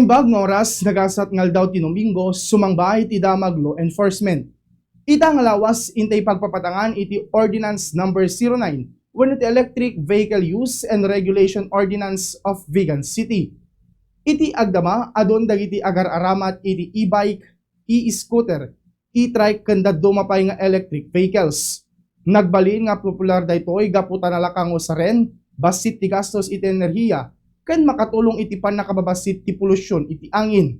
Naimbag nga oras nagasat ngal daw ti Domingo sumangbahay ti damag law enforcement. Ita nga lawas intay pagpapatangan iti Ordinance number 09 wenno ti Electric Vehicle Use and Regulation Ordinance of Vigan City. Iti agdama adon dagiti agar-aramat iti e-bike, e-scooter, e-trike ken dadto mapay nga electric vehicles. Nagbalin nga popular daytoy gaputan na lakang usaren basit ti gastos iti enerhiya ken makatulong iti panakababasit ti polusyon iti angin.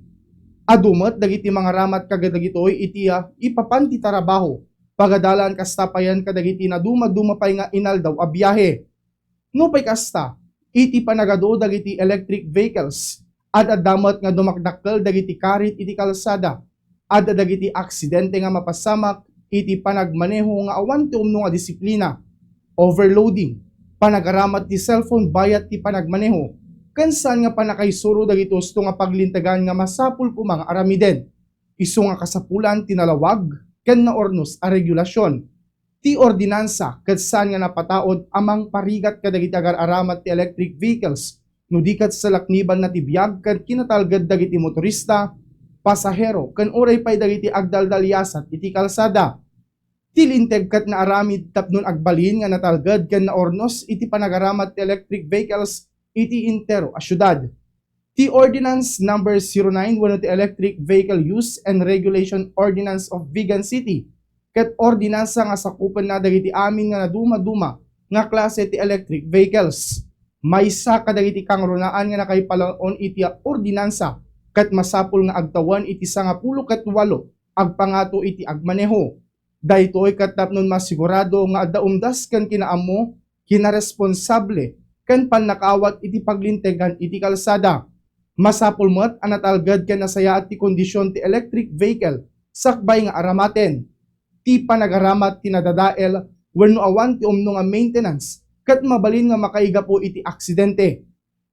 Adumet dagiti mga ramat kagadagitoy iti ipapan ti tarabaho pagadalan kasta payan kadagiti na dumapay nga inaldaw a biyahe. No pay kasta iti panagado dagiti electric vehicles at adamet nga dumakdakkel dagiti karit iti kalsada at dagiti aksidente nga mapasamak iti panagmaneho nga awan ti umno nga disiplina, overloading, panagaramat ti cellphone bayat ti panagmaneho, kansan nga panakaisuro dagiti gusto nga paglintagan nga masapul ko mga aramiden. Isu nga kasapulan tinalawag ken naornos a regulasyon. Ti ordinansa kansan nga napataod amang parigat kadagiti agar-aramat ti electric vehicles no dikat sa lakniban na ti biag ken kinatalged dagiti motorista, pasahero ken uray pay dagiti agdaldalyasat iti kalsada. Ti linteg ket naaramid tapnon agbalin nga natalged ken naornos iti panagaramat ti electric vehicles iti intero a syudad. Ti Ordinance number 09 wenno ti Electric Vehicle Use and Regulation Ordinance of Vigan City ket ordinansa nga sakupan na dagiti amin nga naduma-duma nga klase ti electric vehicles. Maysa kadagiti kangrunaan nga nakaipalaon iti ordinansa ket masapul nga agtawan iti 10 ket 8 agpangato iti agmaneho. Daytoy ket tapnon masigurado nga adda umdas ken kinaammo kinaresponsable ken pannakawat iti paglintegan iti kalsada. Masapul met anatalged ken nasaya at ti kondisyon ti electric vehicle sakbay nga aramaten. Ti panagaramat ti nadadael wenno awan ti umno nga maintenance ket mabalin nga makaiga po iti aksidente.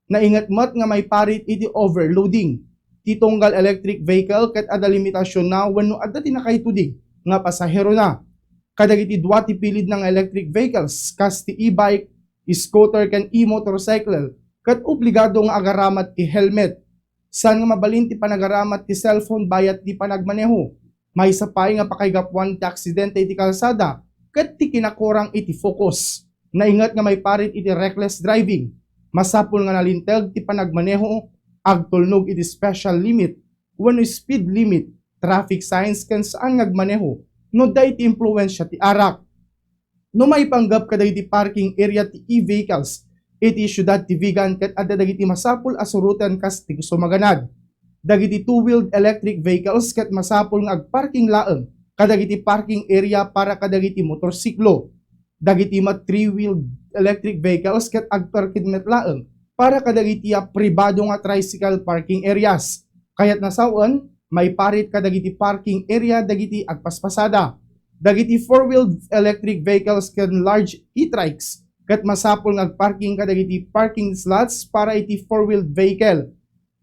Naingat met nga may parit iti overloading. Ti tunggal electric vehicle ket adda limitasyon na wenno adda ti nakaitudig nga pasahero na. Kadagiti dua ti pilid ng electric vehicles kas ti e-bike, scooter ken e-motorcycle ket obligado nga agaramat ti helmet. San nga mabalin ti panagaramat ti cellphone bayat ti panagmaneho. May sapay nga pakaigapuan ti aksidente iti kalsada ket ti kinakurang iti focus. Naingat nga may parit iti reckless driving. Masapul nga nalinteg ti panagmaneho agtulnog iti special limit wenno speed limit, traffic signs ken saan ngagmaneho no day ti impluwensya ti arak. No may panggap kadagiti parking area ti e-vehicles iti syudad ti Vigan ket adda dagiti masapul asurutan kas ti gusto maganad. Dagiti two-wheeled electric vehicles ket masapul nga agparking laeng kadagiti parking area para kadagiti motorsiklo. Dagiti mat three-wheeled electric vehicles ket agparking met laeng para kadagiti pribado nga tricycle parking areas. Kayat nasaon may parit kadagiti parking area dagiti agpaspasada. Dagiti four-wheeled electric vehicles ken large e-trikes ket masapul nga agparking kadagiti parking slots para iti four-wheeled vehicle.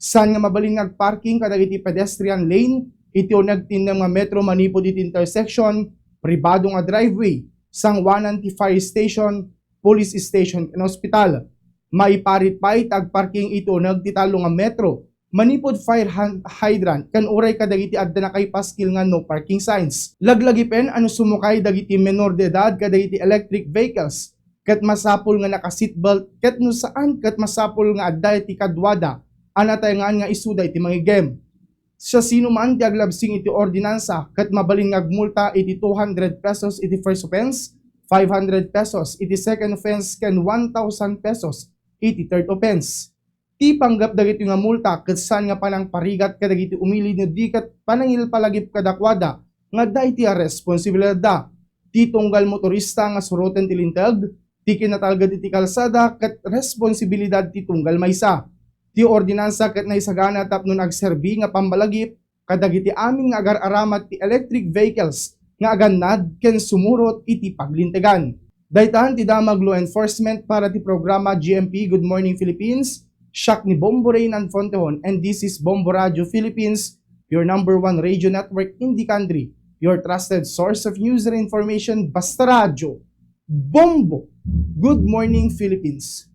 San nga mabalin nga agparking kadagiti pedestrian lane iti nagtindem nga metro manipod iti intersection, pribado nga driveway, sangwanan ti fire station, police station ken hospital. Maiparit pay agparking ito nagtitalo nga metro manipod fire hydrant kan uray kadagiti adda nakaipaskil nga no parking signs. Laglagi pen ano sumukay dagiti menor de edad kadagiti electric vehicles ket masapul nga naka-seatbelt ket no saan ket masapul nga adda iti kadwada anatayangan nga isuda iti manggigem. Sa sino man ti aglabsing iti ordinansa ket mabalin nga agmulta iti 200 pesos iti first offense, 500 pesos iti second offense ken 1,000 pesos iti third offense. Ti panggap dagiti nga multa ket saan nga panang parigat kadagiti umili no dikat panangil palagip kadakwada nga da iti responsibilidad da. Ti tunggal motorista nga suroten ti linteg, ti kinatalged iti kalsada ket responsibilidad ti tunggal maysa. Ti ordinansa ket naisagana tapnon agserbi nga pambalagip kadagiti amin nga agar-aramat ti electric vehicles nga agannad ken sumurot iti paglintegan. Daytahan ti damag law enforcement para ti programa GMP Good Morning Philippines. Siak ni Bombo Reynan Fontehon and this is Bombo Radio Philippines, your number one radio network in the country, your trusted source of news and information, basta radyo. Bombo! Good Morning Philippines!